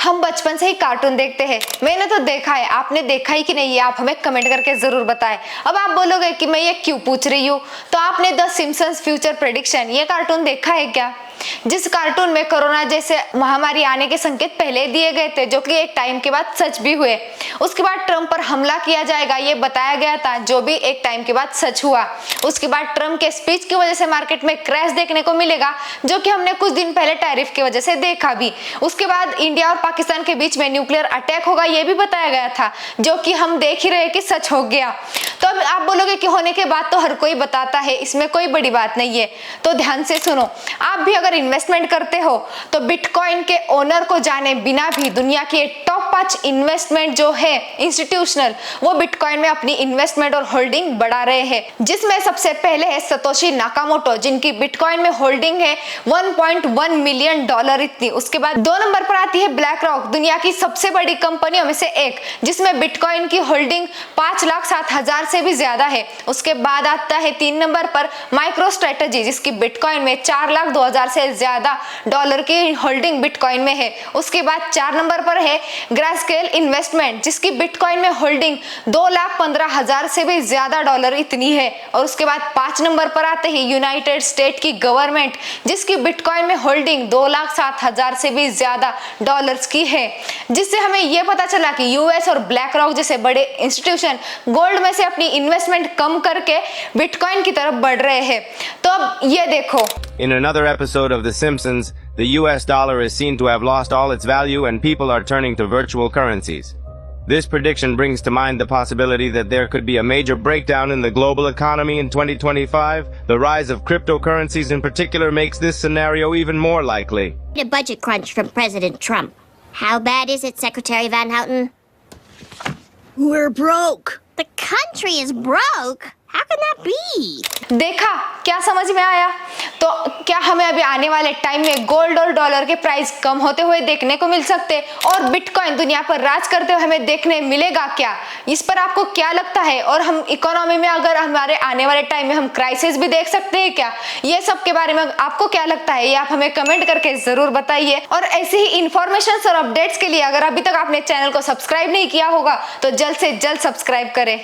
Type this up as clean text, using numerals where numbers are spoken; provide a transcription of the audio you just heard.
हम बचपन से ही कार्टून देखते हैं। मैंने तो देखा है, आपने देखा ही कि नहीं ये आप हमें कमेंट करके जरूर बताएं। अब आप बोलोगे कि मैं ये क्यों पूछ रही हूँ, तो आपने द सिम्पसन्स फ्यूचर प्रेडिक्शन ये कार्टून देखा है क्या? जिस कार्टून में कोरोना जैसे महामारी आने के संकेत पहले दिए गए थे, जो कि एक टाइम के बाद सच भी हुए। उसके बाद ट्रम्प पर हमला किया जाएगा ये बताया गया था, जो भी एक टाइम के बाद सच हुआ। उसके बाद ट्रम्प के स्पीच की वजह से मार्केट में क्रैश देखने को मिलेगा, जो कि हमने कुछ दिन पहले टैरिफ की वजह से देखा भी। उसके बाद इंडिया और पाकिस्तान के बीच में न्यूक्लियर अटैक होगा ये भी बताया गया था, जो कि हम देख ही रहे कि सच हो गया। तो अब आप बोलोगे कि होने के बाद तो हर कोई बताता है, इसमें कोई बड़ी बात नहीं है। तो ध्यान से सुनो, आप भी अगर इन्वेस्टमेंट करते हो तो बिटकॉइन के ओनर को जाने बिना भी दुनिया के टॉप 5 इन्वेस्टमेंट जो है इंस्टीट्यूशनल, वो बिटकॉइन में अपनी इन्वेस्टमेंट और होल्डिंग बढ़ा रहे हैं। जिसमें सबसे पहले है सतोशी नाकामोटो, जिनकी बिटकॉइन में होल्डिंग है 1.1 मिलियन डॉलर इतनी। उसके बाद 2 नंबर पर आती है ब्लैक रॉक, दुनिया की सबसे बड़ी कंपनियों में से एक, जिसमें बिटकॉइन की होल्डिंग 5,07,000 से भी ज्यादा है। उसके बाद आता है 3 नंबर पर माइक्रो स्ट्रेटजी, जिसकी बिटकॉइन में 4,02,000 से ज्यादा डॉलर की होल्डिंग बिटकॉइन में है। उसके बाद 4 नंबर पर है ग्रास्केल इन्वेस्टमेंट, जिसकी बिटकॉइन में होल्डिंग 2,15,000 से भी ज्यादा डॉलर इतनी है। और उसके बाद 5 नंबर पर आते ही यूनाइटेड स्टेट की गवर्नमेंट, जिसकी बिटकॉइन में होल्डिंग 2,07,000 से भी ज्यादा डॉलर्स की है। जिससे हमें यह पता चला कि यूएस और ब्लैक रॉक जैसे बड़े इंस्टीट्यूशन गोल्ड में से अपनी इन्वेस्टमेंट कम करके बिटकॉइन की तरफ बढ़ रहे हैं। तो अब ये देखो, In another episode of The Simpsons, the US dollar is seen to have lost all its value and people are turning to virtual currencies. This prediction brings to mind the possibility that there could be a major breakdown in the global economy in 2025. The rise of cryptocurrencies in particular makes this scenario even more likely. A budget crunch from President Trump. How bad is it, Secretary Van Houten? We're broke. The country is broke? How can that be? देखा क्या समझ में आया? तो क्या हमें अभी आने वाले टाइम में गोल्ड और डॉलर के प्राइस कम होते हुए देखने को मिल सकते और बिटकॉइन दुनिया पर राज करते हुए हमें देखने मिलेगा क्या? इस पर आपको क्या लगता है? और हम इकोनॉमी में अगर हमारे आने वाले टाइम में हम क्राइसिस भी देख सकते हैं क्या? ये सब के बारे में आपको क्या लगता है, ये आप हमें कमेंट करके जरूर बताइए। और ऐसी ही इंफॉर्मेशन और अपडेट्स के लिए अगर अभी तक आपने चैनल को सब्सक्राइब नहीं किया होगा तो जल्द से जल्द सब्सक्राइब करें।